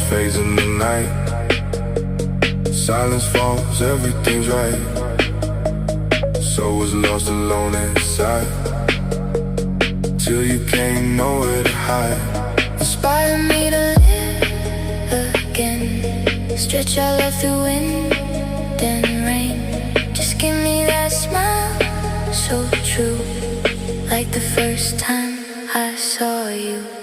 fades in the night. Silence falls, everything's right. So was lost alone inside, till you came nowhere to hide. Inspire me to live again. Stretch our love through wind and rain. Just give me that smile, so true, like the first time I saw you.